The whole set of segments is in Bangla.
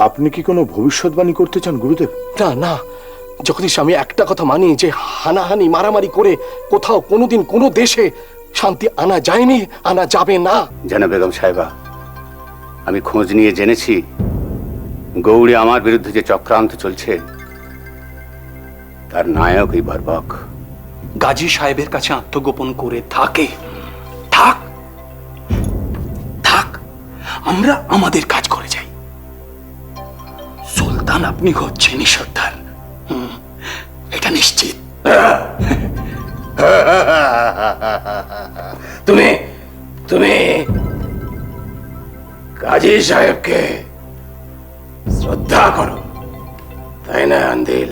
আপনি কি কোনো ভবিষ্যৎবাণী করতে চান গুরুদেব? না না, জগদীশ, আমি একটা কথা মানি যে হানাহানি মারামারি করে কোথাও কোনোদিন কোনো দেশে শান্তি আনা যায়নি, আনা যাবে না। জানা বেগম সাহেবা, আমি খোঁজ নিয়ে জেনেছি গৌড়ে আমার বিরুদ্ধে যে চক্রান্ত চলছে তার নায়ক এই বরবক। গাজী সাহেবের কাছে আত্মগোপন করে থাকে। থাক থাক, আমরা আমাদের কাজ করে যাই। সুলতান আপনি হচ্ছেনই সর্দার, এটা নিশ্চিত। তুমি তুমি গাজী সাহেবকে শ্রদ্ধা করো, তাই না আন্দিল?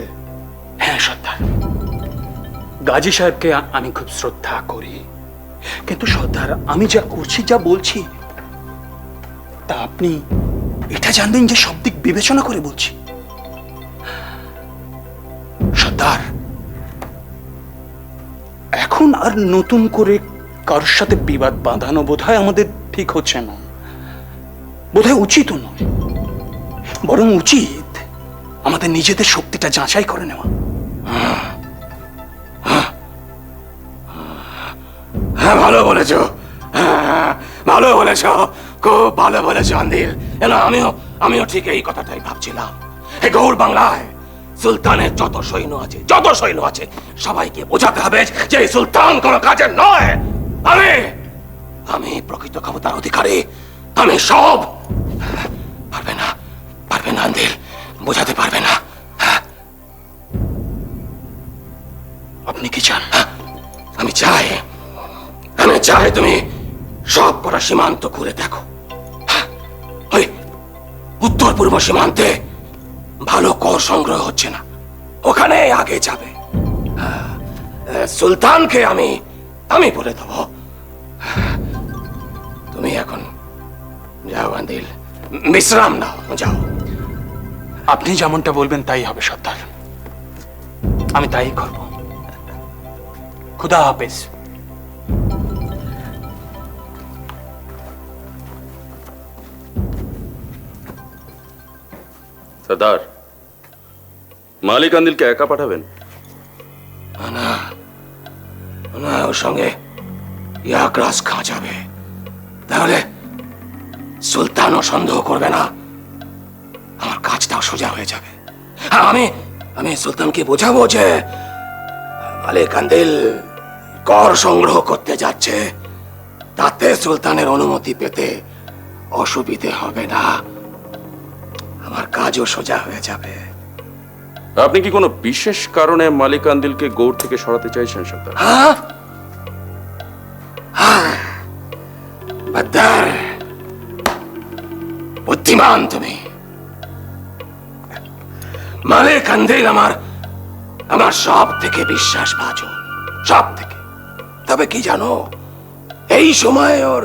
হ্যাঁ সর্দার, গাজী সাহেবকে আমি খুব শ্রদ্ধা করি, কিন্তু সর্দার আমি যা করছি, যা বলছি, তা আপনি এটা জানবেন যে সব দিক বিবেচনা করে বলছি। সর্দার, এখন আর নতুন করে কারোর সাথে বিবাদ বাঁধানো বোধহয় আমাদের ঠিক হচ্ছে না, বোধহয় উচিত নয়। বরং উচিত আমাদের নিজেদের শক্তিটা যাচাই করে নেওয়া। হ্যাঁ, ভালো বলেছ, ভালো বলেছ, খুব ভালো বলেছ আন্দিল। আমিও ঠিক এই কথাটাই ভাবছিলাম। এই গৌড় বাংলায় সুলতানের যত সৈন্য আছে সবাইকে বোঝাতে হবে যে এই সুলতান কোনো কাজের নয়। আমি প্রকৃত ক্ষমতার অধিকারী, আমি সব। পারবে না আন্দিল, বোঝাতে পারবে না। আপনি কি চান? আমি চাই তুমি সব করা সীমান্ত ঘুরে দেখো। ওই উত্তর পূর্ব সীমান্তে ভালো কর সংগ্রহ হচ্ছে না, ওখানে আগে যাবে। সুলতানকে আমি বলে দেব। তুমি এখন যাও আন্দিল, বিশ্রাম নাও, যাও। আপনি যেমনটা বলবেন তাই হবে সর্দার, আমি তাই করব। খুদা হাফেজ। সর্দার, মালিক আন্দিলকে একা পাঠাবেন? না, ওর সঙ্গে ইয়াকরাজ খাঁ যাবে, তাহলে সুলতানও সন্দেহ করবে না, আমার কাজটাও সোজা হয়ে যাবে। আমি সুলতানকে বোঝাবো যে মালিক আন্দিল কর সংগ্রহ করতে যাচ্ছে, তাতে সুলতানের অনুমতি পেতে অসুবিধে হবে না, আমার কাজও সোজা হয়ে যাবে। আপনি কি কোনো বিশেষ কারণে মালিক আন্দিলকে গৌড় থেকে সরাতে চাইছেন সর্দার? বাদ্দার, বুদ্ধিমান তুমি। মালিক আন্দিল আমার সব থেকে বিশ্বাসভাজন, সব থেকে। তবে কি জানো, এই সময় ওর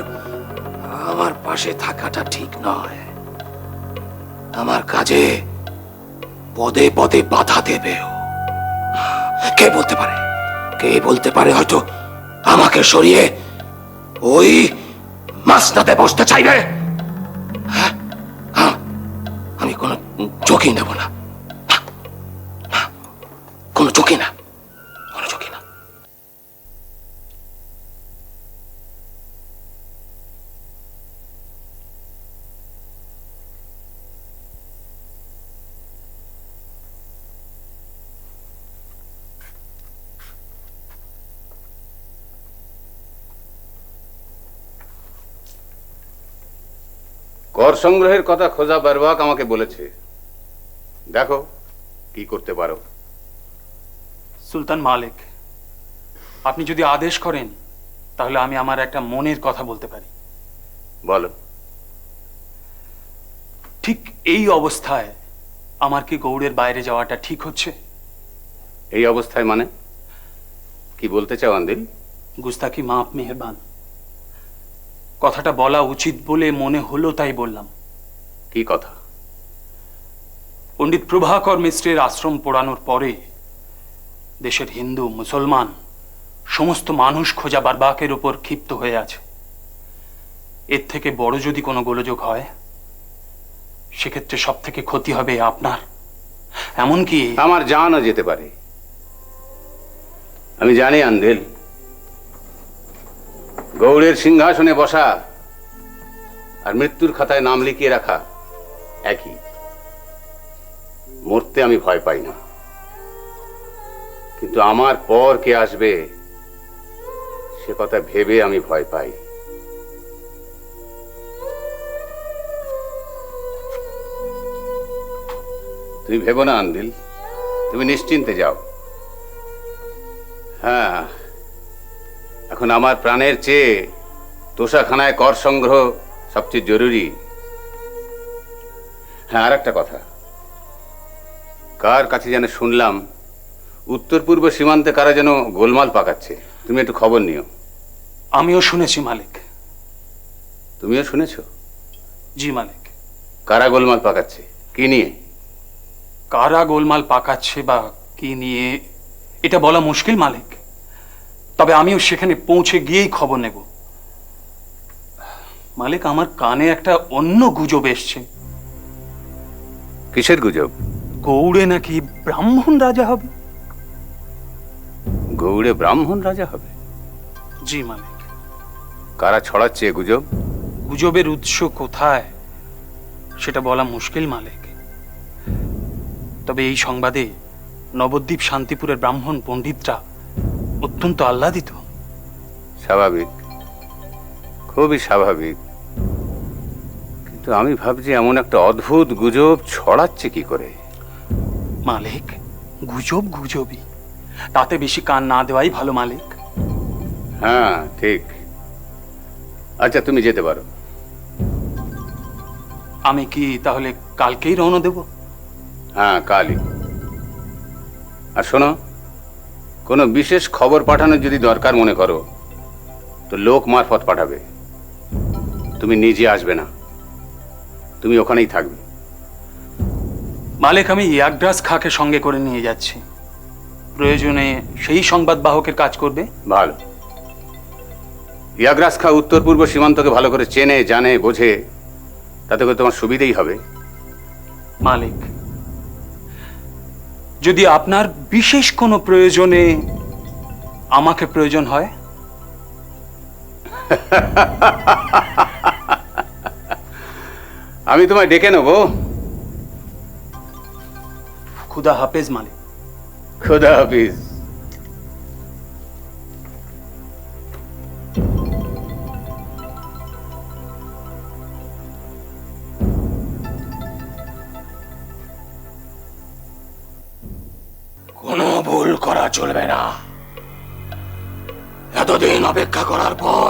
আমার পাশে থাকাটা ঠিক নয়। আমার কাজে পদে পদে বাধা দেবে ও। কে বলতে পারে হয়তো আমাকে সরিয়ে ওই মাসনাদে বসতে চাইবে। আমি কোনো ঝুঁকি নেব না, কোনো ঝুঁকি না। কর সংগ্রহের কথা খোঁজা বরবক আমাকে বলেছে, দেখো কি করতে পারো। সুলতান মালিক, আপনি যদি আদেশ করেন তাহলে আমি আমার একটা মনের কথা বলতে পারি। বলো। ঠিক এই অবস্থায় আমার কি গৌড়ের বাইরে যাওয়াটা ঠিক হচ্ছে? এই অবস্থায় মানে কি বলতে চাও আন্দিল? গুস্তাকি মাপ মেহেরবান, কথাটা বলা উচিত বলে মনে হলো তাই বললাম। কি কথা? পণ্ডিত প্রভাকর মিশ্রের আশ্রম পোড়ানোর পরে দেশের হিন্দু মুসলমান সমস্ত মানুষ খোঁজা বারবাকের উপর ক্ষিপ্ত হয়ে আছে। এর থেকে বড় যদি কোনো গোলযোগ হয় সেক্ষেত্রে সব থেকে ক্ষতি হবে আপনার, এমনকি আমার জানও যেতে পারে। আমি জানি আন্দেল, গৌড়ের সিংহাসনে বসা আর মৃত্যুর খাতায় নাম লিখিয়ে রাখা একই। মরতে আমি ভয় পাই না, কিন্তু আমার পর কে আসবে সে কথা ভেবে আমি ভয় পাই। তুমি ভেবো না আন্দিল, তুমি নিশ্চিন্তে যাও। হ্যাঁ, এখন আমার প্রাণের চেয়ে তোষাখানায় কর সংগ্রহ সবচেয়ে জরুরি। হ্যাঁ, আর একটা কথা, কার কাছে যেন শুনলাম উত্তর পূর্ব সীমান্তে কারা যেন গোলমাল পাকাচ্ছে। তুমি একটু খবর নিও। আমিও শুনেছি মালিক। তুমিও শুনেছো? জি মালিক। কারা গোলমাল পাকাচ্ছে, কি নিয়ে? কারা গোলমাল পাকাচ্ছে বা কি নিয়ে এটা বলা মুশকিল মালিক, তবে আমিও সেখানে পৌঁছে গিয়েই খবর নেব। মালিক, আমার কানে একটা অন্য গুজব এসছে। কিসের গুজব? গৌড়ে নাকি ব্রাহ্মণ রাজা হবে। গৌড়ে ব্রাহ্মণ রাজা হবে? জি মালিক। কারা ছড়াচ্ছে এ গুজব? গুজবের উৎস কোথায় সেটা বলা মুশকিল মালিক, তবে এই সংবাদে নবদ্বীপ শান্তিপুরের ব্রাহ্মণ পণ্ডিতরা অত্যন্ত আহ্লাদিত। স্বাভাবিক, খুবই স্বাভাবিক, কিন্তু আমি ভাবছি এমন একটা অদ্ভুত গুজব ছড়াচ্ছে কি করে। মালিক, গুজব গুজবই, তাতে বেশি কান না দেওয়াই ভালো মালিক। হ্যাঁ ঠিক। আচ্ছা, তুমি যেতে পারো। আমি কি তাহলে কালকেই রওনা দেব? হ্যাঁ, কালই। আর শোনো, কোনো বিশেষ খবর পাঠানোর যদি দরকার মনে করো তো লোক মারফত পাঠাবে, তুমি নিজে আসবে না, তুমি ওখানেই থাকবে। মালিক, আমি ইয়াগরাজ খাকে সঙ্গে করে নিয়ে যাচ্ছি, প্রয়োজনে সেই সংবাদ বাহকের কাজ করবে। ভালো। ইয়াগরাজ খা উত্তর পূর্ব সীমান্তকে ভালো করে চেনে জানে বোঝে, তাতে করে তোমার সুবিধেই হবে। মালিক, যদি আপনার বিশেষ কোনো প্রয়োজনে আমাকে প্রয়োজন হয়? আমি তোমায় ডেকে নেবো। খুদা হাফেজ মালিক। খোদা হাফিজ। কোনো ভুল করা চলবে না। এতদিন অপেক্ষা করার পর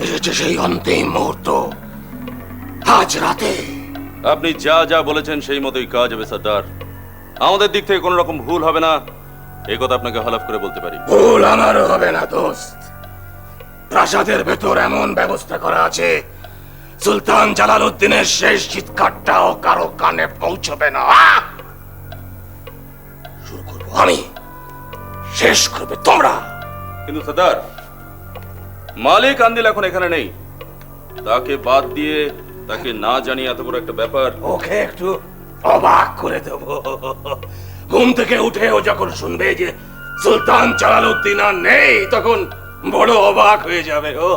এসেছে সেই অন্তিম মুহূর্ত। আজ রাতে আপনি যা যা বলেছেন সেই মতোই কাজ হবে সর্দার। আমাদের দিক থেকে কোনো রকম ভুল হবে না, এই কথা আপনাকে হলফ করে বলতে পারি। ভুল আমারও হবে না দোস্ত। প্রাসাদের ভেতর এমন ব্যবস্থা করা আছে, সুলতান জালালউদ্দিনের শেষ চিৎকারটাও কারো কানে পৌঁছবে না। শুরু করবো আমি, শেষ করবে তোমরা। কিন্তু সর্দার, মালিক আন্দিল এখন এখানে নেই, তাকে বাদ দিয়ে তাকে না জানিয়ে এত বড় একটা ব্যাপার। ওকে একটু অবাক করে দেব। ঘুম থেকে উঠে ও যখন শুনবে যে সুলতান জালালউদ্দিন আর নেই, তখন বড় অবাক হয়ে যাবে। ও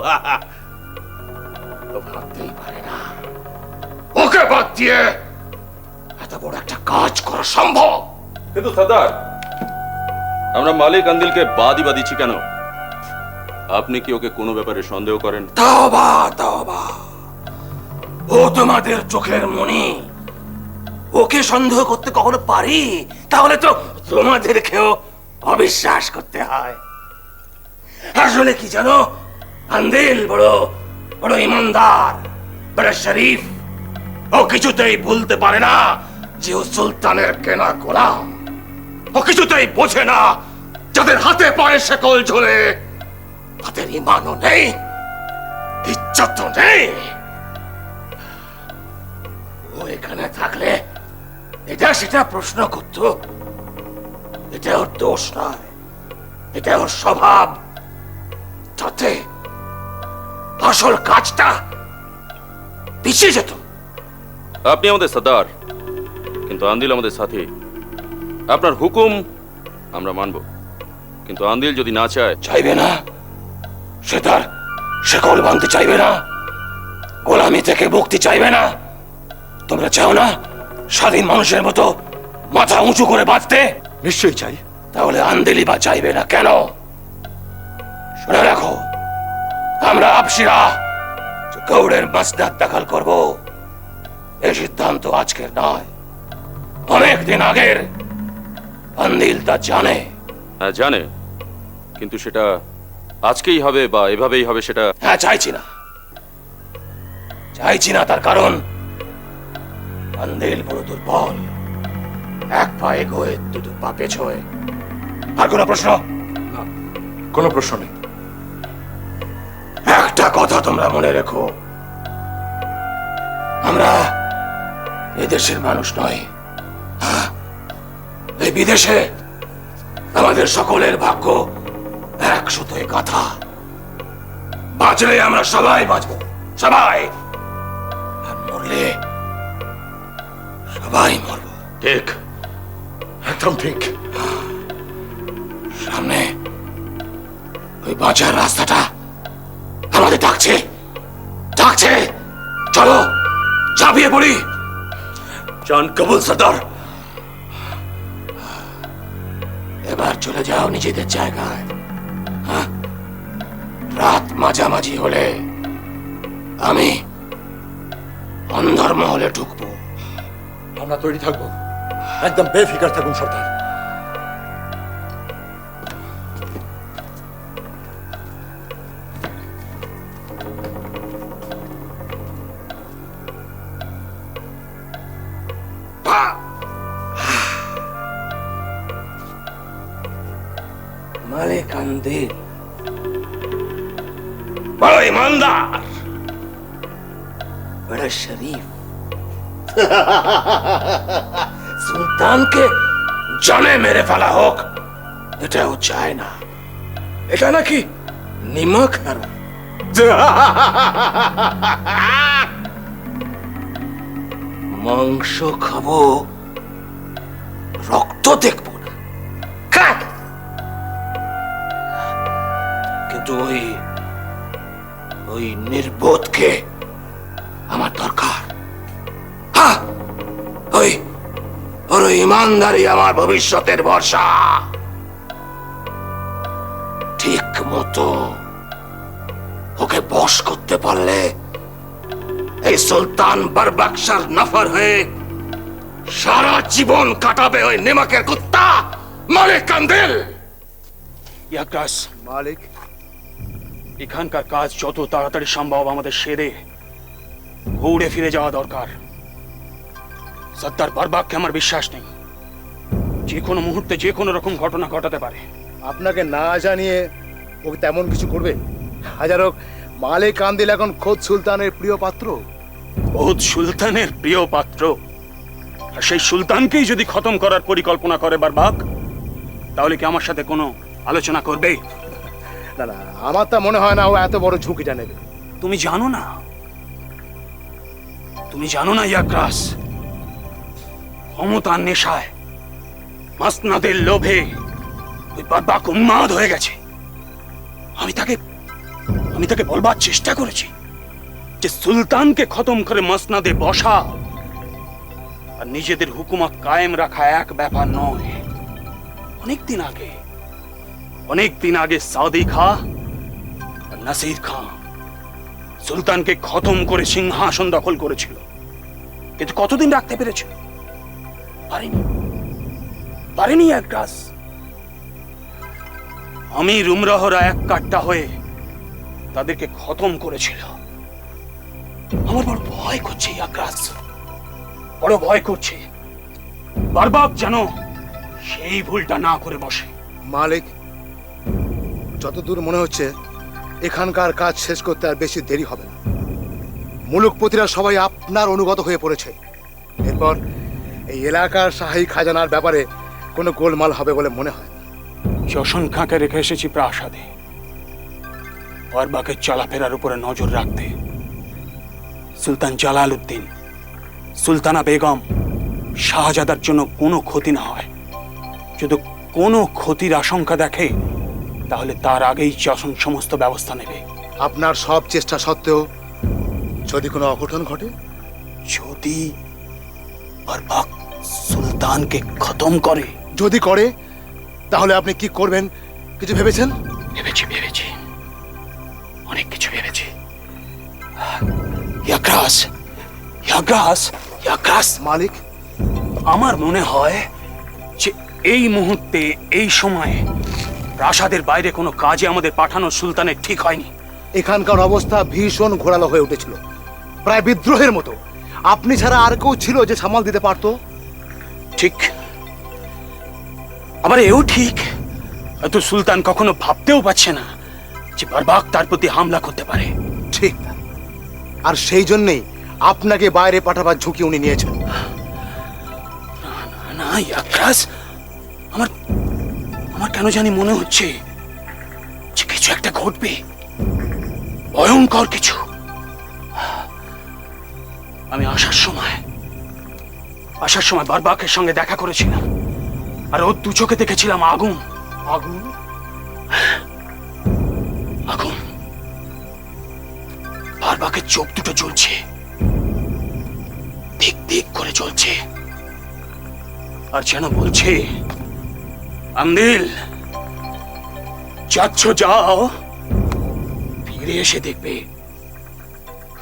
ভাবতেই পারে না ওকে বাদ দিয়ে এত বড় একটা কাজ করা সম্ভব। কিন্তু সর্দার, আমরা মালিক আন্দিলকে বাদই বা দিচ্ছি কেন? আপনি কি ওকে কোনো ব্যাপারে সন্দেহ করেন? তাওবা তাওবা, ও তোমাদের চোখের মণি। ওকে সন্দেহ করতে কখনো পারি? তাহলে তো তোমাদেরকেও অবিশ্বাস করতে হয়। আসলে কি জানো, আন্দিল বড় বড় ইমানদার, বড় শরীফ। ও কিছুতেই ভুলতে পারে না যে ও সুলতানের কেনা গোলাম। ও কিছুতেই বোঝে না যাদের হাতে পায়ে শেকল ঝোলে তাদের ইমানও নেই, ইজ্জতও নেই। ও এখানে থাকলে এটা সেটা প্রশ্ন করত, এটা ওর দোষ নয়, এটা ওর স্বভাব। তাতে আসল কাজটা পিছিয়ে যেত। আপনি আমাদের সর্দার, কিন্তু আন্দিল আমাদের সাথী। আপনার হুকুম আমরা মানব, কিন্তু আন্দিল যদি না চায়। চাইবে না? সে তার শেকল ভাঙতে চাইবে না? গোলামি থেকে মুক্তি চাইবে না? তোমরা চাও না স্বাধীন মানুষের মতো মাথা উঁচু করে বাঁচতে? নিশ্চয়ই চাই। তাহলে আন্দিলি বা চাইবে না কেন? শুনে রাখো, আমরা আপসিরা যে গৌড়ের মাসনাদ দাখাল করব, এই সিদ্ধান্ত আজকের নয়, অনেক দিন আগের। আন্দিল তা জানে। হ্যাঁ জানে, কিন্তু সেটা আজকেই হবে বা এভাবেই হবে সেটা। হ্যাঁ, চাইছি না। চাইছি না তার কারণ আন্দিল বড় দুর্বল, এক পা এগোয় দুটো পা পেছোয়। আর কোনো প্রশ্ন? কোনো প্রশ্ন নেই। একটা কথা তোমরা মনে রেখো, আমরা এদেশের মানুষ নয়। হ্যাঁ, এই বিদেশে আমাদের সকলের ভাগ্য এক সুতোয় গাঁথা। বাঁচলে আমরা সবাই বাঁচবো, সবাই। আর মরলে সবাই মরবো। ঠিক। একদম ঠিক। সামনে ওই বাঁচার রাস্তাটা আমাদের ডাকছে, ডাকছে। চলো ঝাঁপিয়ে পড়ি। জান কবুল সর্দার। এবার চলে যাও নিজেদের জায়গায়। হ্যাঁ, রাত মাঝামাঝি হলে আমি অন্ধর্ম হলে ঢুকবো। আমরা তৈরি থাকবো। একদম বেফিকার থাকুন সর্দার। মালিক আন্দিল বড় ইমানদার, বড় শরীফ। সুলতানকে জানে মেরে ফেলা হোক, এটাও চায় না। এটা নাকি নিমক হারাম। মাংস খাবো, রক্ত দেখবো না। খা। কিন্তু ওই নির্বোধকে আমার দরকার। হ্যাঁ, ওর ইমানদারি আমার ভবিষ্যতের ভরসা। ঠিক মতো ওকে বশ করতে পারলে এই সুলতান বারবাকশার নফর হয়ে সারা জীবন কাটাবে ওই নেমাকের কুত্তা মালিক কান্দিল। ইয়াকাস, মালিক, এখানকার কাজ যত তাড়াতাড়ি সম্ভব আমাদের সেরে গৌড়ে ফিরে যাওয়া দরকার। সর্দার বারবাককে আমার বিশ্বাস নেই, যে কোনো মুহূর্তে যে কোনো রকম ঘটনা ঘটাতে পারে। আপনাকে না জানিয়ে ও তেমন কিছু করবে? হাজার হোক, মালিক কান্দিল এখন খোদ সুলতানের প্রিয় পাত্র। খোদ সুলতানের প্রিয় পাত্র, আর সেই সুলতানকেই যদি খতম করার পরিকল্পনা করে বারবাক, তাহলে কি আমার সাথে কোনো আলোচনা করবে? না না, আমার তা মনে হয় না ও এত বড় ঝুঁকিটা নেবে। তুমি জানো না, তুমি জানো না ইয়াকাস, ক্ষমতার নেশায়, মাসনাদের লোভে ওই বারবাক উন্মাদ হয়ে গেছে। আমি তাকে বলবার চেষ্টা করেছি যে সুলতানকে খতম করে মাসনাদে বসা আর নিজেদের হুকুমত কায়েম রাখা এক ব্যাপার নয়। অনেকদিন আগে সাউদি খাঁ আর নাসির খাঁ সুলতানকে খতম করে সিংহাসন দখল করেছিল, কিন্তু কতদিন রাখতে পেরেছিল? পারেনি ইয়াকাস। আমি রুমরাহরা এক কাট্টা হয়ে তাদেরকে খতম করেছিল। আমার বড় ভয় করছে ইয়াকাস, বড় ভয় করছে বারবাক যেন সেই ভুলটা না করে বসে। মালিক, যতদূর মনে হচ্ছে এখানকার কাজ শেষ করতে আর বেশি দেরি হবে না। মুলুকপতিরা সবাই আপনার অনুগত হয়ে পড়েছে। এরপর এই এলাকার শাহী খাজানার ব্যাপারে কোনো গোলমাল হবে বলে মনে হয় না। যশন খাঁকে রেখে এসেছি প্রাসাদে বারবাকের চলাফেরার উপরে নজর রাখতে। সুলতান জালালউদ্দিন সুলতানা বেগম শাহজাদার জন্য কোনো ক্ষতি না হয়। যদি কোনো ক্ষতির আশঙ্কা দেখে তাহলে তার আগেই শাসন সমস্ত ব্যবস্থা নেবে। আপনার সব চেষ্টা সত্ত্বেও যদি কোনো অঘটন ঘটে, যদি বরবাক সুলতানকে খতম করে। যদি করে, তাহলে আপনি কি করবেন কিছু ভেবেছেন? ভেবেছি অনেক কিছু ভেবেছি। ইয়াগ্রাস ইয়াগ্রাস ইয়াগ্রাস মালিক, আমার মনে হয় যে এই মুহূর্তে এই সময়ে প্রাসাদের বাইরে কোনো কাজে আমাদের পাঠানো সুলতানের ঠিক হয়নি। এখানকার অবস্থা ভীষণ ঘোরালো হয়ে উঠেছিল, প্রায় বিদ্রোহের মতো। আপনি ছাড়া আর কেউ ছিল যে সামাল দিতে পারতো? ঠিক, আবার এও ঠিক, হয়তো সুলতান কখনো ভাবতেও পারছে না যে বরবাক তার প্রতি হামলা করতে পারে। ঠিক তাই। আর সেই জন্যই আপনাকে বাইরে পাঠাবার ঝুঁকি উনি নিয়েছেন। না ইয়াগ্রাস, আমার আমার কেন জানি মনে হচ্ছে যে কিছু একটা ঘটবে, ভয়ঙ্কর কিছু। আমি আসার সময় বরবাকের সঙ্গে দেখা করেছিলাম, আর ওর দু চোখে দেখেছিলাম আগুন। আগুন? আগুন, বরবাকের চোখ দুটো জ্বলছে, দিক দিক করে জ্বলছে, আর যেন বলছে, আন্দিল যাচ্ছ যাও, ফিরে এসে দেখবে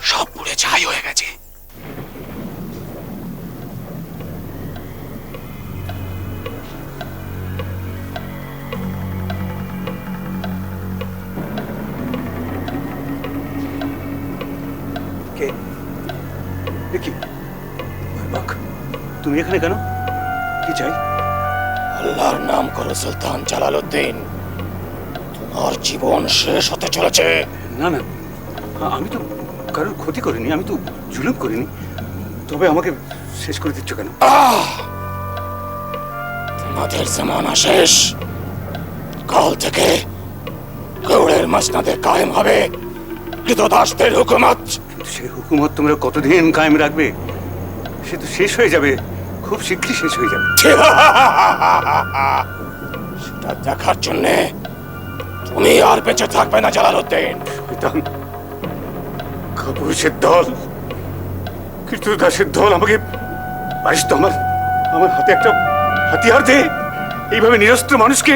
সব পুড়ে ছাই হয়ে গেছে। কে? দেখি বরবাক, তুমি এখানে কেন? কি চাই? আল্লাহর নাম করো সুলতান জালালউদ্দিন, তোমার জীবন শেষ হতে চলেছে। না না, আমি তো কারোর ক্ষতি করিনি, আমি তো জুলুম করিনি, তবে আমাকে শেষ করে দিচ্ছ কেন? তোমাদের জামানা শেষ। কাল থেকে গৌড়ের মসনদে কায়েম হবে কৃতদাসদের হুকুমত। কিন্তু সেই হুকুমত তোমরা কতদিন কায়েম রাখবে? সে তো শেষ হয়ে যাবে, খুব শীঘ্রই শেষ হয়ে যাবে। সেটা দেখার জন্যে তুমি আর বেঁচে থাকবে না জালালউদ্দিন। শয়তান, কাপুরুষের দল, কৃতদাসের দল আমাকে পারিস তো? আমার হাতে একটা হাতিয়ার দে, এইভাবে নিরস্ত্র মানুষকে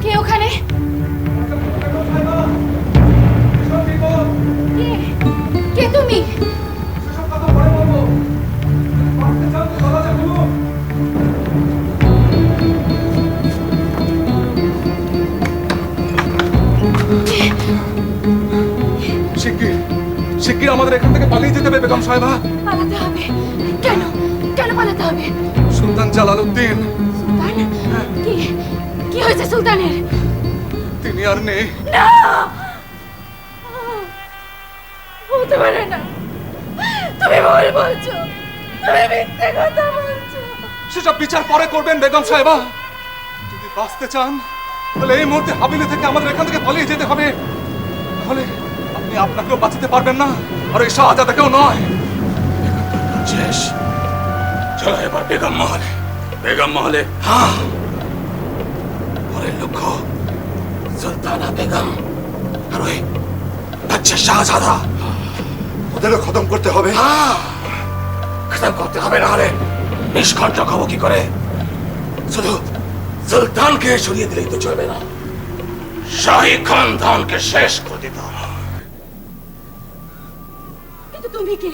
কে ওখানে? কে তুমি? শিগগির আমাদের এখান থেকে পালিয়ে যেতে হবে বেগম সাহেবা। পালাতে হবে? কেন? কেন পালাতে হবে? সুলতান জালালউদ্দিন, সুলতান? কি কি হয়েছে সুলতানের? তিনি আর নেই। না, হতে পারে না, তুমি ভুল বলছো, তুমি মিথ্যে কথা বলছো। সেসব বিচার পরে করবেন বেগম সাহেবা। যদি বাঁচতে চান তাহলে এই মুহূর্তে হাবিলে থেকে আমাদের এখান থেকে পালিয়ে যেতে হবে। তাহলে আপনি আপনাকেও বাঁচাতে পারবেন না, আর এই শাহজাদাকেও নয়। শেষ। চলো এবার বেগম মহলে। বেগম মহলে। হ্যাঁ, পরের লক্ষ্য সুলতানা বেগম আর ওই বাচ্চা শাহজাদা। ওদেরও খতম করতে হবে। হ্যাঁ, খতম করতে হবে, না হলে নিষ্কণ্টক হবো কি করে? শুধু সুলতানকে সরিয়ে দিলেই তো চলবে না, শাহী খানদানকে শেষ করে দিতে হবে। কিন্তু তুমি কে?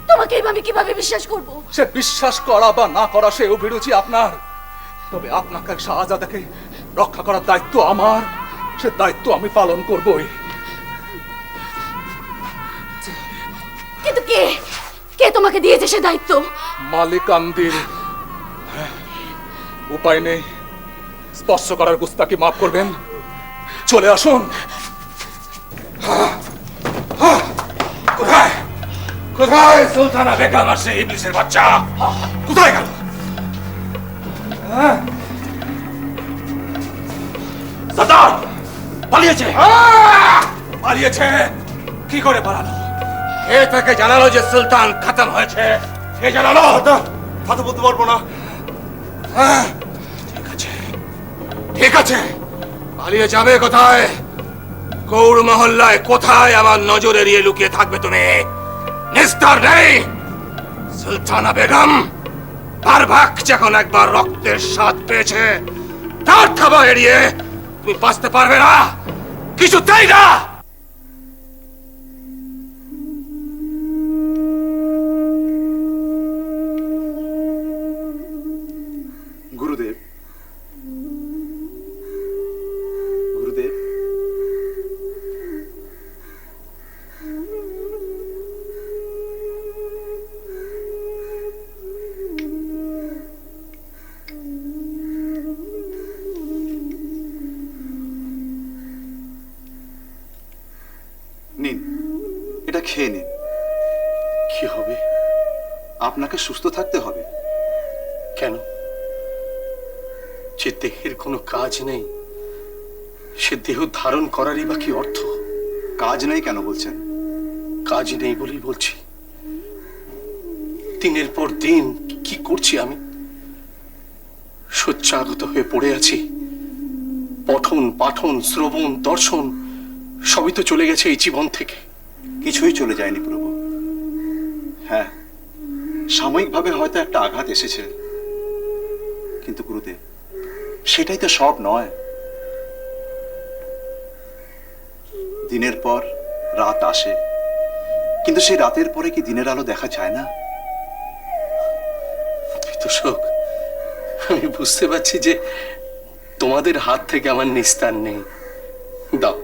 তোমাকে আমি কিভাবে বিশ্বাস করব? সে বিশ্বাস করা বা না করা সে অভিরুচি আপনার, তবে আপনাকে শাহজাদাকে রক্ষা করার দায়িত্ব আমার। সে দায়িত্ব আমি পালন করবই। কিন্তু কে কে তোমাকে দিয়েছে সে দায়িত্ব? মালিক আন্দিল। উপায় নেই, স্পর্শ করার গুস্তাকি মাফ করবেন। চলে আসুন। কোথায় কোথায় সুলতানা বেগম আর সেই ইবলিসের বাচ্চা? কোথায় গেল? পালিয়েছে। পালিয়েছে? কি করে পালালো? এ থেকে জানালো যে সুলতান খতম হয়েছে? কে জানালো? তা তো বলতে পারবো না। ঠিক আছে, ঠিক আছে, পালিয়ে যাবে কোথায়? গৌড় মহল্লায় কোথায় আমার নজর এড়িয়ে লুকিয়ে থাকবে তুমি? নিস্তার নেই। সুলতানা বেগম বারবাক যখন একবার রক্তের স্বাদ পেয়েছে, তার থাবা এড়িয়ে তুমি বাঁচতে পারবে না, কিছুতেই না। গুরুদেব, গুরুদেব, নিন, এটা খেয়ে নিন। কি হবে? আপনাকে সুস্থ থাকতে হবে। কেন? যে দেহের কোনো কাজ নেই, সে দেহ ধারণ করারই বা কি অর্থ? কাজ নেই কেন বলছেন? কাজ নেই বলেই বলছি। দিনের পর দিন কি করছি আমি? শয্যাগত হয়ে পড়ে আছি। পঠন পাঠন শ্রবণ দর্শন সবই তো চলে গেছে এই জীবন থেকে। কিছুই চলে যায়নি প্রভু। হ্যাঁ, সাময়িকভাবে হয়তো একটা আঘাত এসেছে, কিন্তু গুরুদেব, সেটাই তো সব নয়। দিনের পর রাত আসে, কিন্তু সেই রাতের পরে কি দিনের আলো দেখা যায় না? বিতোষক, আমি বুঝতে পারছি যে তোমাদের হাত থেকে আমার নিস্তার নেই। দাও।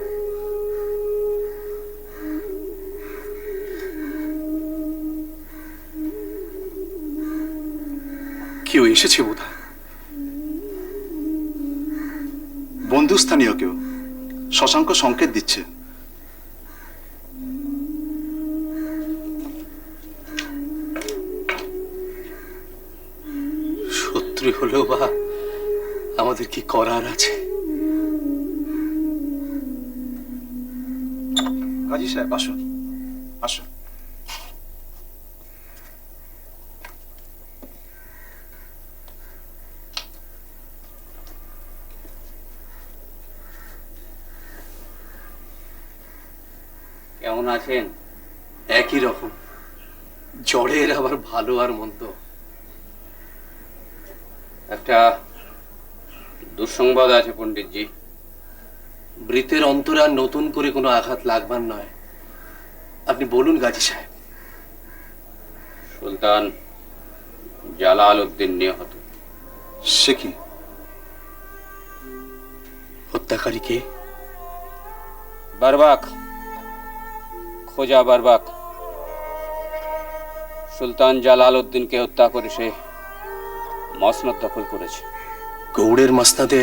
কেউ এসেছে বোধহয়। বন্ধুস্থানীয় কেউ, শশাঙ্ক সংকেত দিচ্ছে। শত্রু হলেও বা আমাদের কি করার আছে? কাজী সাহেব, আসুন আসুন। কেমন আছেন? একই রকম, জ্বরের আবার ভালো আর মন্দ। একটা দুঃসংবাদ আছে পণ্ডিতজি। বৃতের অন্তরে আর নতুন করে কোনো আঘাত লাগবার নয়। আপনি বলুন গাজী সাহেব। সুলতান জালাল উদ্দিন নিহত। সে কি? হত্যাকারী কে? বারবাক, খোজা বারবাক সুলতান জালাল উদ্দিনকে হত্যা করে সে মসনদ দখল করেছে। গৌড়ের মাসনাদে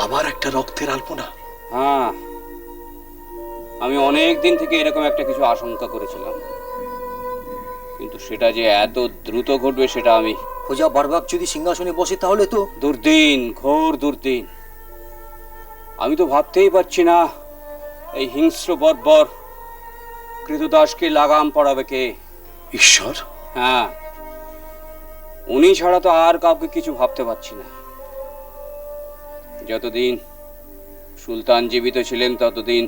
আবার একটা রক্তের আলপনা। হ্যাঁ, আমি অনেক দিন থেকে এরকম একটা কিছু আশঙ্কা করেছিলাম, কিন্তু সেটা যে এত দ্রুত ঘটবে সেটা আমি। খোজা বারবাক যদি সিংহাসনে বসে তাহলে তো দুর্দিন, ঘোর দুর্দিন। আমি তো ভাবতেই পারছি না এই হিংস্র বর্বর কৃতদাসকে লাগাম পড়াবে কে? ঈশ্বর। হ্যাঁ, উনি ছাড়া তো আর কাউকে কিছু ভাবতে পারছি না। যতদিন সুলতান জীবিত ছিলেন ততদিন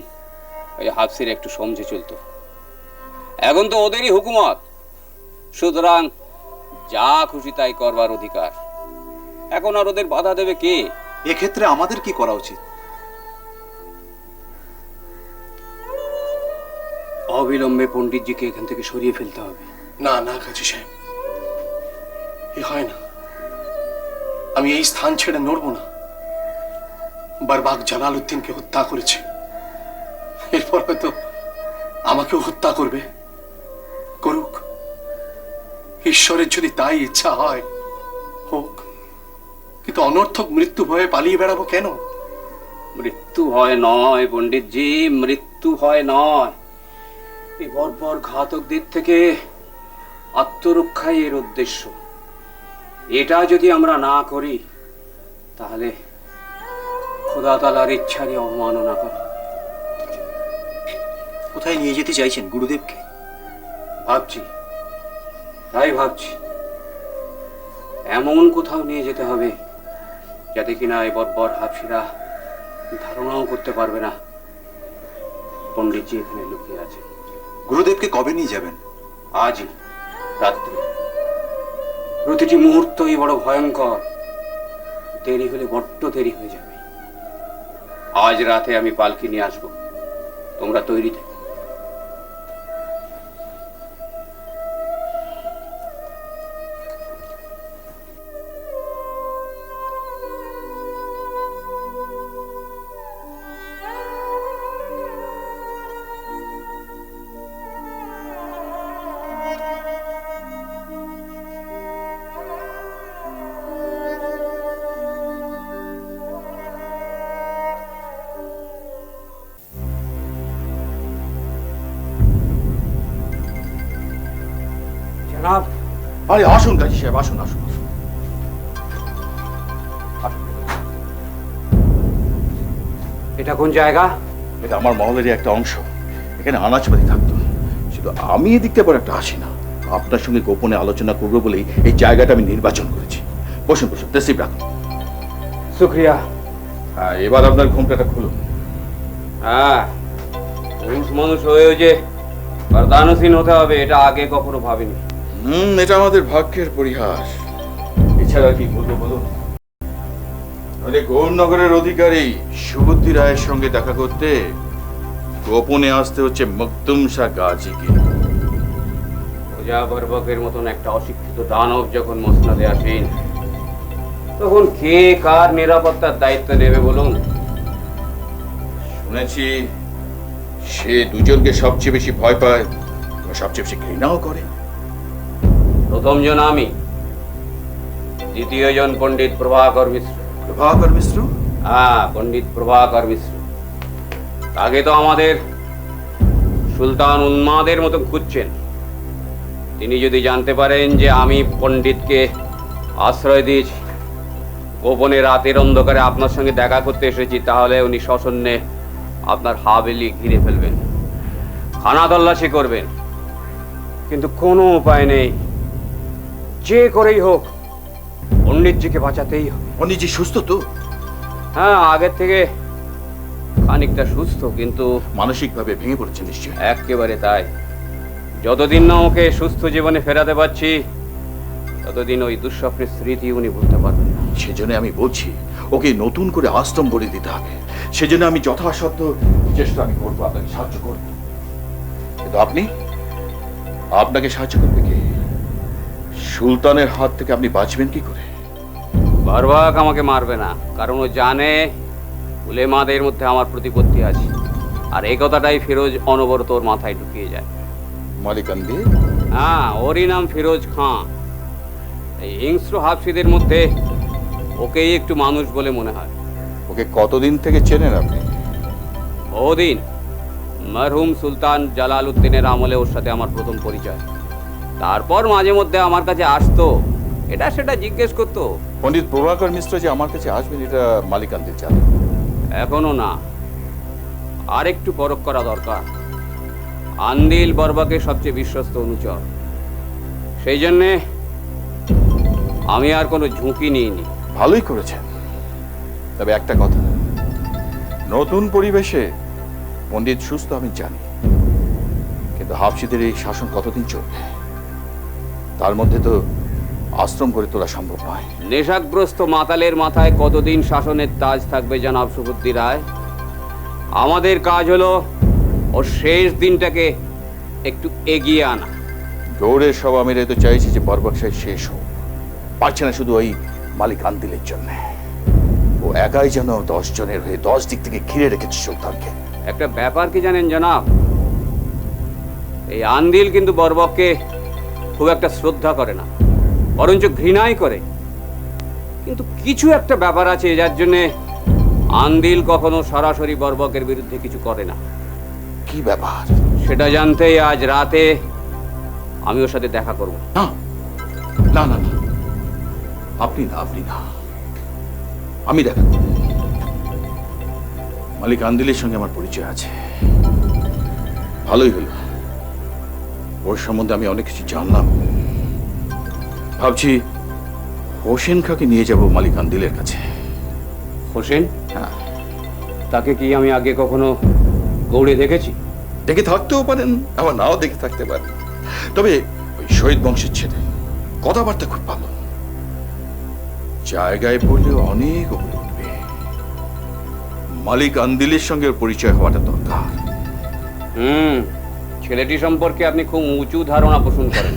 ওই হাফসির একটু সমঝে চলতো। এখন তো ওদেরই হুকুমত, সুতরাং যা খুশি তাই করবার অধিকার। এখন আর ওদের বাধা দেবে কে? এক্ষেত্রে আমাদের কি করা উচিত? অবিলম্বে পণ্ডিতজিকে এখান থেকে সরিয়ে ফেলতে হবে। না না গাজী সাহেব, এ হয় না। আমি এই স্থান ছেড়ে নড়ব না। বারবাক জালাল উদ্দিনকে হত্যা করেছে, এরপর হয়তো আমাকেও হত্যা করবে। করুক, ঈশ্বরের যদি তাই ইচ্ছা হয় হোক, কিন্তু অনর্থক মৃত্যু ভয়ে পালিয়ে বেড়াবো কেন? মৃত্যু ভয় নয় পণ্ডিতজি, মৃত্যু ভয় নয়। এই বর্বর ঘাতকদের থেকে আত্মরক্ষাই এর উদ্দেশ্য। এটা যদি আমরা না করি তাহলে খোদা তালার ইচ্ছারই অবমাননা করে। কোথায় নিয়ে যেতে চাইছেন গুরুদেবকে? ভাবছি, তাই ভাবছি এমন কোথাও নিয়ে যেতে হবে যাতে কিনা এই বর্বর হাফসিরা ধারণাও করতে পারবে না পণ্ডিতজি এখানে লুকিয়ে আছে। গুরুদেবকে কবে নিয়ে যাবেন? আজই রাত্রে। প্রতিটি মুহূর্তই বড় ভয়ঙ্কর। দেরি হলে বড্ড দেরি হয়ে যাবে। আজ রাতে আমি পালকি নিয়ে আসবো, তোমরা তৈরি থেকো। জনাব, আরে আসুন গাজী সাহেব, আসুন আসুন আসুন। এটা কোন জায়গা? এটা আমার মহলেরই একটা অংশ। এখানে আনাজপাতি থাকতো, শুধু আমি এদিকটা পর একটা আসি না। আপনার সঙ্গে গোপনে আলোচনা করবো বলেই এই জায়গাটা আমি নির্বাচন করেছি। বসুন বসুন, তসরিফ রাখুন। শুক্রিয়া। হ্যাঁ, এবার আপনার ঘুমটাটা খুলুন। হ্যাঁ, পুরুষ মানুষ হয়েও যে বরদানসীন হতে হবে এটা আগে কখনো ভাবিনি। এটা আমাদের ভাগ্যের পরিহাস। এছাড়া কি বলবো বলুন? গৌরনগরের অধিকারী সুবুদ্ধি রায়ের সঙ্গে দেখা করতে গোপনে আসতে হচ্ছে মখদুম শাহ গাজীকে। ওজা বরবকের মতন একটা অশিক্ষিত দানব যখন মসনদে আসেন, তখন কে কার নিরাপত্তার দায়িত্ব নেবে বলুন? শুনেছি সে দুজনকে সবচেয়ে বেশি ভয় পায়, সবচেয়ে বেশি ঘৃণাও করে। প্রথম জন আমি, দ্বিতীয় জন পণ্ডিত প্রভাকর মিশ্র। প্রভাকর মিশ্র? হ্যাঁ, পণ্ডিত প্রভাকর মিশ্র। আগে তো আমাদের সুলতান উন্মাদের মতো খুঁজছেন। তিনি যদি জানতে পারেন যে আমি পণ্ডিতকে আশ্রয় দিয়েছি, গোপনে রাতের অন্ধকারে আপনার সঙ্গে দেখা করতে এসেছি, তাহলে উনি সশন্যে আপনার হাভেলি ঘিরে ফেলবেন, খানা তল্লাশি করবেন। কিন্তু কোনো উপায় নেই, যে করেই হোক পণ্ডিতজিকে বাঁচাতেই হবে। পণ্ডিতজি সুস্থ তো? হ্যাঁ, আগের থেকে খানিকটা সুস্থ, কিন্তু মানসিকভাবে ভেঙে পড়েছে নিশ্চয়। একেবারে তাই। যতদিন না ওকে সুস্থ জীবনে ফেরাতে পারছি, ততদিন ওই দুঃস্বপ্নের স্মৃতি উনি ভুলতে পারবেন না। সেজন্য আমি বলছি ওকে নতুন করে আশ্রম গড়ে দিতে হবে। সেজন্য আমি যথাসাধ্য চেষ্টা আমি করবো, আপনাকে সাহায্য করব। কিন্তু আপনাকে সাহায্য করবে কে? সুলতানের হাত থেকে আপনি বাঁচবেন কি করে? বরবাক আমাকে মারবে না, কারণ ও জানে উলেমাদের মধ্যে আমার প্রতিপত্তি আছে। আর এই কথাটাই ফিরোজ অনবরত ওর মাথায় ঢুকিয়ে যায়। মালিক আন্দিল? হ্যাঁ, ওরই নাম ফিরোজ খাঁ। এই হিংস্র হাফসিদের মধ্যে ওকেই একটু মানুষ বলে মনে হয়। ওকে কতদিন থেকে চেনেন আপনি? বহুদিন। মরহুম সুলতান জালালউদ্দিনের আমলে ওর সাথে আমার প্রথম পরিচয়। তারপর মাঝে মধ্যে আমার কাছে আসতো, এটা সেটা জিজ্ঞেস করতো। পণ্ডিত প্রভাকর মিশ্র যে আমার কাছে আসবেন এটা মালিক আন্দিল জানেন? এখনো না, আর একটু পরখ করা দরকার। আন্দিল বরবাকের সবচেয়ে বিশ্বস্ত অনুচর, সেই জন্যে আমি আর কোনো ঝুঁকি নিইনি। ভালোই করেছেন। তবে একটা কথা, নতুন পরিবেশে পণ্ডিত সুস্থ আমি জানি, কিন্তু হাফসিদের এই শাসন কতদিন চলবে? তার মধ্যে তো আশ্রম গড়ে তোলা সম্ভব নয়। নেশাগ্রস্ত মাতালের মাথায় কতদিন শাসনের তাজ থাকবে জনাব সুবুদ্ধি রায়? আমাদের কাজ হলো ওর শেষ দিনটাকে একটু এগিয়ে আনা। গৌড়ের সভা মেরে তো চাইছি যে বরবক সাহেব শেষ হোক, পারছে না শুধু ওই মালিক আন্দিলের জন্য। ও একাই যেন 10 জনের হয়ে 10 দিক থেকে ঘিরে রেখেছে সুলতানকে। একটা ব্যাপার কি জানেন জনাব, এই আন্দিল কিন্তু বরবককে খুব একটা শ্রদ্ধা করে না, বরঞ্চ ঘৃণাই করে। কিন্তু কিছু একটা ব্যাপার আছে যার জন্যে আন্দিল কখনো সরাসরি বরবকের বিরুদ্ধে কিছু করে না। কি ব্যাপার? সেটা জানতেই আজ রাতে আমি ওর সাথে দেখা করব। না না না না, আপনি না, আমি দেখা করব। মালিক আন্দিলের সঙ্গে আমার পরিচয় আছে। ভালোই হলো, ওর সম্বন্ধে আমি অনেক কিছু জানলাম। ভাবছি হোসেন খাঁকে নিয়ে যাব মালিক আন্দিলের কাছে। হোসেন? হ্যাঁ। তাকে কি আমি আগে কখনো গৌড়ে দেখেছি? দেখে থাকতেও পারেন, আবার নাও দেখে থাকতে পারেন, তবে ওই শহীদ বংশের ছেলে, কথাবার্তা খুব ভালো, জায়গায় পড়লে অনেক উপরে উঠবে। মালিক আন্দিলের সঙ্গে ওর পরিচয় হওয়াটা দরকার। ছেলেটি সম্পর্কে আপনি খুব উঁচু ধারণা পোষণ করেন।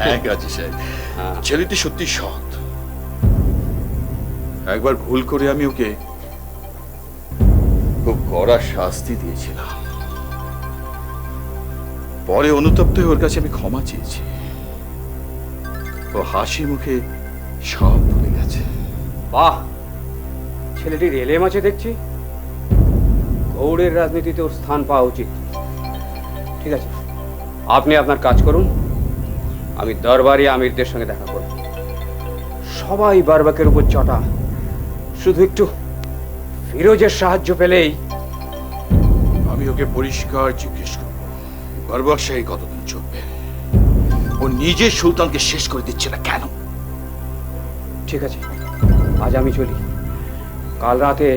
হ্যাঁ গাজী সাহেব, ছেলেটি সত্যি সৎ। একবার ভুল করে আমি ওকে খুব কড়া শাস্তি দিয়েছিলাম, পরে অনুতপ্ত হয়ে ওর কাছে আমি ক্ষমা চেয়েছি। ও হাসি মুখে সব ভুলে গেছে। বাহ, ছেলেটি রেলে মাঝে দেখছি। গৌড়ের রাজনীতিতে ওর স্থান পাওয়া উচিত। ঠিক আছে, আপনি আপনার কাজ করুন, আমি দরবারি আমিরদের সঙ্গে দেখা করব। সবাই বারবাকের উপর চটা, শুধু একটু ফিরোজের সাহায্য পেলেই। আমি ওকে পরিষ্কার জিজ্ঞেস করব, বারবার সেই কতদিন চলবে? ও নিজের সুলতানকে শেষ করে দিচ্ছে না কেন? ঠিক আছে, আজ আমি চলি। কাল রাতে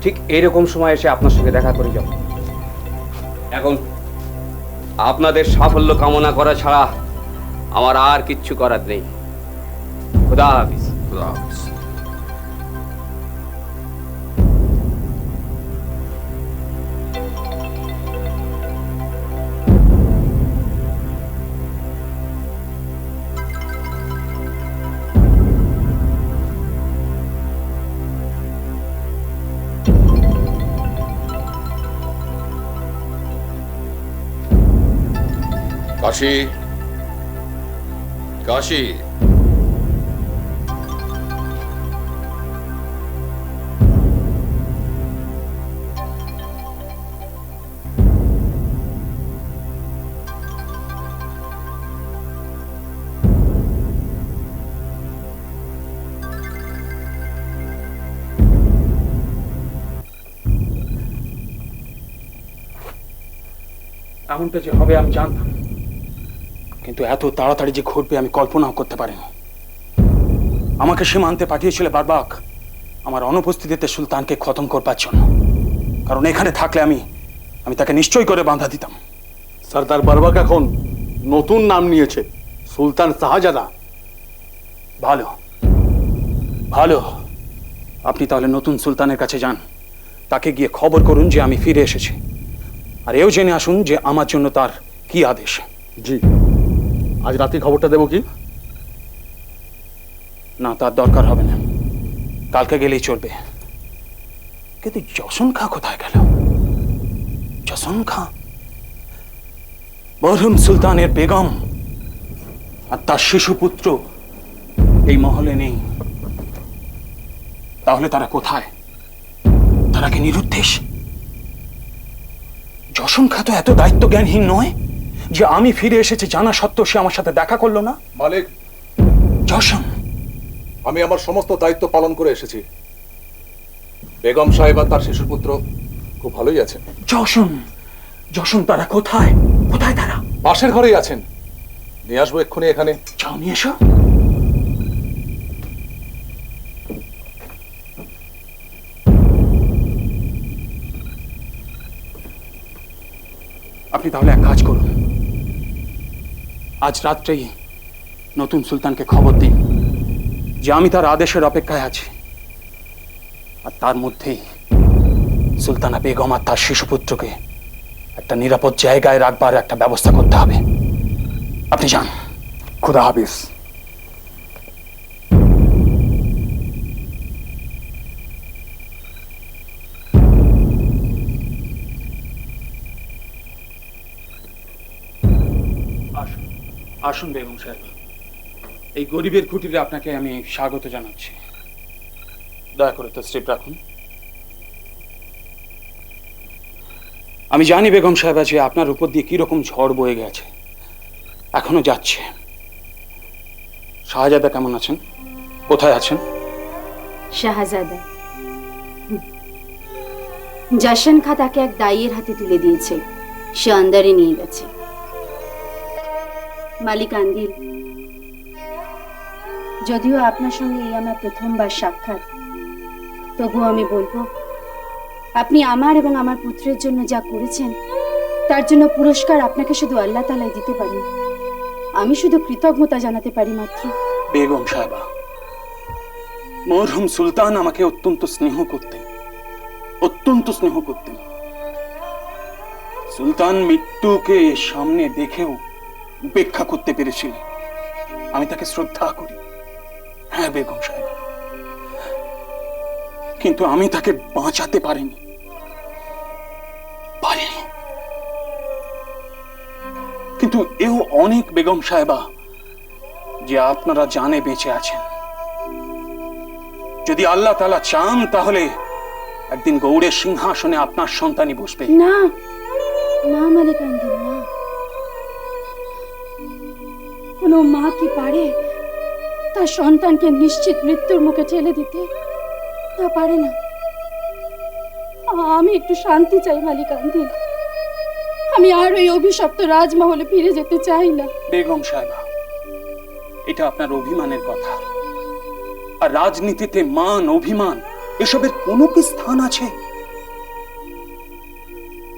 ঠিক এরকম সময় এসে আপনার সঙ্গে দেখা করে যাব। এখন আপনাদের সাফল্য কামনা করা ছাড়া আমার আর কিচ্ছু করার নেই। খুদা হাফিজ। খুদা হাফিজ। কাশি, কাশি, এমনটা যে হবে আমি জানতাম, কিন্তু এত তাড়াতাড়ি যে ঘটবে আমি কল্পনাও করতে পারিনি। আমাকে সীমান্তে পাঠিয়েছিল বারবাক আমার অনুপস্থিতিতে সুলতানকে খতম করবার জন্য, কারণ এখানে থাকলে আমি তাকে নিশ্চয় করে বাঁধা দিতাম। সর্দার বারবাক এখন নতুন নাম নিয়েছে, সুলতান শাহজাদা। ভালো ভালো, আপনি তাহলে নতুন সুলতানের কাছে যান, তাকে গিয়ে খবর করুন যে আমি ফিরে এসেছি, আর এও জেনে আসুন যে আমার জন্য তার কি আদেশ। জি, আজ রাতে খবরটা দেবো কি? না, তার দরকার হবে না, কালকে গেলেই চলবে। কিন্তু জশন খাঁ কোথায় গেল? জশন খাঁ মরহুম সুলতানের বেগম আর তার শিশুপুত্র এই মহলে নেই। তাহলে তারা কোথায়? তারা কি নিরুদ্দেশ? জশন খাঁ তো এত দায়িত্ব জ্ঞানহীন নয় যে আমি ফিরে এসেছি জানা সত্ত্বেও সে আমার সাথে দেখা করলো না। মালিক, জশন, আমি আমার সমস্ত দায়িত্ব পালন করে এসেছি। বেগম সাহেব আর তার শিশুপুত্র খুব ভালোই আছেন। জশন, জশন তারা কোথায়? কোথায় তারা? পাশের ঘরেই আছেন, নিয়ে আসবো এক্ষুনি এখানে। যাও, নিয়ে এসো। আপনি তাহলে এক কাজ করুন, আজ রাত্রেই নতুন সুলতানকে খবর দিন যে আমি তার আদেশের অপেক্ষায় আছি, আর তার মধ্যেই সুলতানা বেগম আর তার শিশুপুত্রকে একটা নিরাপদ জায়গায় রাখবার একটা ব্যবস্থা করতে হবে। আপনি যান। খুদা হাফিজ। আসুন, আসুন বেগম সাহেব, এই গরিবের কুটিরে আপনাকে আমি স্বাগত জানাচ্ছি। দয়া করে তো স্ট্রিপ রাখুন। আমি জানি বেগম সাহেব যে আপনার উপর দিয়ে কিরকম ঝড় বয়ে গেছে, এখনো যাচ্ছে। শাহজাদা কেমন আছেন? কোথায় আছেন? শাহজাদা জশন খা তাকে এক দাইয়ের হাতে তুলে দিয়েছে, সে আন্দারে নিয়ে গেছে। মালিক আন্দিল, যদিও আপনার সঙ্গে এই আমার প্রথমবার সাক্ষাৎ, তবুও আমি বলবো আপনি আমার এবং আমার পুত্রের জন্য যা করেছেন তার জন্য পুরস্কার আপনাকে শুধু আল্লাহ তাআলাই দিতে পারেন। আমি শুধু কৃতজ্ঞতা জানাতে পারি মাত্র। বেগম সাহেবা, মরহুম সুলতান আমাকে অত্যন্ত স্নেহ করতেন, অত্যন্ত স্নেহ করতেন। সুলতান মৃত্যুকে সামনে দেখেও উপেক্ষা করতে পেরেছিলেন। আমি তাকে শ্রদ্ধা করি, হ্যাঁ বেগম সাহেবা, কিন্তু আমি তাকে বাঁচাতে পারিনি। কিন্তু এও অনেক বেগম সাহেবা যে আপনারা জানে বেঁচে আছেন। যদি আল্লাহ তাআলা চান তাহলে একদিন গৌড়ের সিংহাসনে আপনার সন্তানই বসবে। না না মালিক আন্দিল, না। কোনো মা কি পারে তার সন্তানকে নিশ্চিত মৃত্যুর মুখে ঠেলে দিতে? তা পারে না। আমি একটু শান্তি চাই মালিক আন্দিল, আমি আর ওই অভিশপ্ত রাজমহলে ফিরে যেতে চাই না। বেগম সাহেবা, এটা আপনার অভিমানের কথা, আর রাজনীতিতে মান অভিমান এসবের কোনো কি স্থান আছে?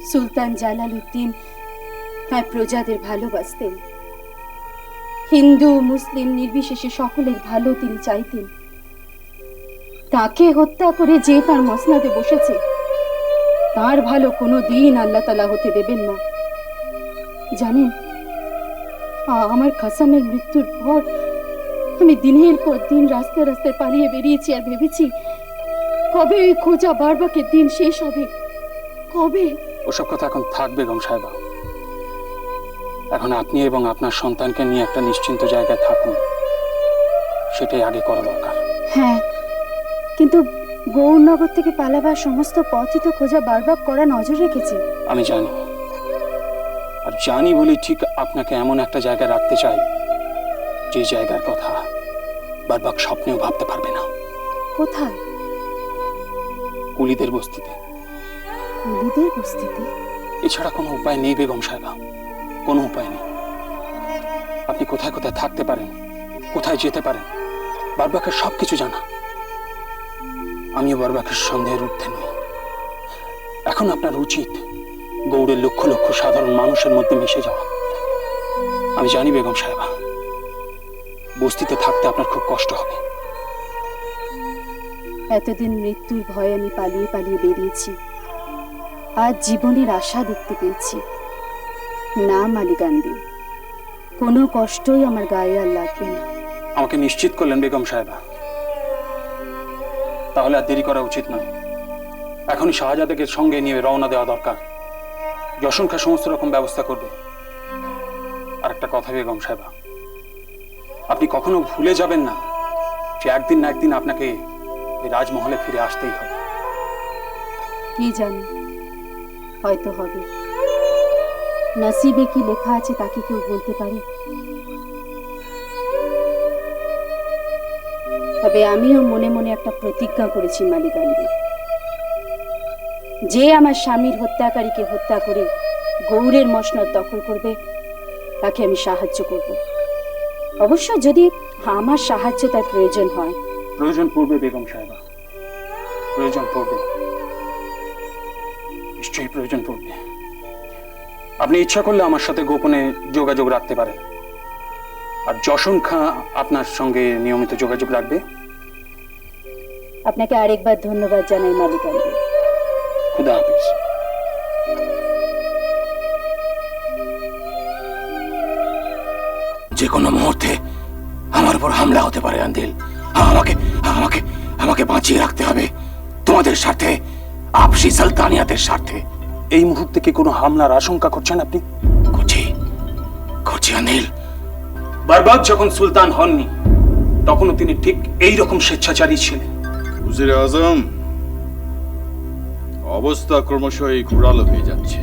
সুলতান জালালউদ্দিন তার প্রজাদের ভালোবাসতেন, হিন্দু মুসলিম নির্বিশেষে সকলের ভালো তিনি চাইতেন। তাকে হত্যা করে যে তার মসনদে বসেছে তার ভালো কোনো দিন আল্লাহ তাআলা হতে দেবেন না। জানেন, আমার কাসেমের মৃত্যুর পর আমি দিনের পর দিন রাস্তায় রাস্তায় পালিয়ে বেরিয়েছি আর ভেবেছি কবে ওই খোঁজা বারবাকের দিন শেষ হবে, কবে? ওসব কথা এখন থাক বেগম সাহেবা, এখন আপনি এবং আপনার সন্তানকে নিয়ে একটা নিশ্চিন্ত জায়গায় থাকুন, সেটাই আগে করা দরকার। হ্যাঁ, কিন্তু গৌরনগর থেকে পালাবার সমস্ত পথই তো খোঁজা বারবার করা নজর রেখেছে। আমি জানি, আর জানি বলে ঠিক আপনাকে এমন একটা জায়গায় রাখতে চাই যে জায়গার কথা বারবার স্বপ্নেও ভাবতে পারবে না। কোথায়? কুলিদের বস্তিতে। কুলিদের বস্তিতে? এছাড়া কোনো উপায় নেই বেগম সাহেবা, কোনো উপায় নেই। আপনি কোথায় কোথায় থাকতে পারেন, কোথায় যেতে পারেন, বারবাকের সবকিছু জানা। আমিও বারবাকের সন্দেহের ঊর্ধ্বে নই। এখন আপনার উচিত গৌড়ের লক্ষ লক্ষ সাধারণ মানুষের মধ্যে মিশে যাওয়া। আমি জানি বেগম সাহেবা, বস্তিতে থাকতে আপনার খুব কষ্ট হবে। এতদিন মৃত্যুর ভয়ে আমি পালিয়ে পালিয়ে বেরিয়েছি, আজ জীবনের আশা দেখতে পেয়েছি। না মালিক আন্দিল, কোনো কষ্টই আমার গায়ে আর লাগবে না। আমাকে নিশ্চিত করলেন বেগম সাহেবা, তাহলে আর দেরি করা উচিত নয়। এখনই শাহজাদাকে সঙ্গে নিয়ে রওনা দেওয়া দরকার। যশন খা সমস্ত রকম ব্যবস্থা করবে। আর একটা কথা বেগম সাহেবা, আপনি কখনো ভুলে যাবেন না যে একদিন না একদিন আপনাকে এই রাজমহলে ফিরে আসতেই হবে। কি জানি, হয়তো হবে। নসিবে কি লেখা আছে তা কি কেউ বলতে পারে? তবে আমিও মনে মনে একটা প্রতিজ্ঞা করেছি মালিক আন্দিল, যে আমার স্বামীর হত্যাকারীকে হত্যা করে গৌড়ের মসনদ দখল করবে তাকে আমি সাহায্য করব। অবশ্য যদি আমার সাহায্য তার প্রয়োজন হয়। প্রয়োজন পড়বে বেগম সাহেবা, প্রয়োজন পড়বে, নিশ্চয়ই প্রয়োজন পড়বে। আপনি ইচ্ছা করলে আমার সাথে গোপনে যোগাযোগ রাখতে পারেন, আর যশন খা আপনার সঙ্গে নিয়মিত যোগাযোগ রাখবে। আপনাকে আরেকবার ধন্যবাদ জানাই মালিক আন্দিল। খুদা হাফেজ। যে কোনো মুহূর্তে আমার উপর হামলা হতে পারে আন্দিল। আমাকে আমাকে আমাকে বাঁচিয়ে রাখতে হবে তোমাদের স্বার্থে, আপসি সুলতানিয়াতের স্বার্থে। এই মুহূর্তে কি কোনো হামলার আশঙ্কা করছেন আপনি? করছি আন্দিল। বারবাক যখন সুলতান হননি তখনও তিনি ঠিক এই রকম স্বেচ্ছাচারী ছিলেন। উজির আজম, অবস্থা ক্রমশই ঘোরালো হয়ে যাচ্ছে।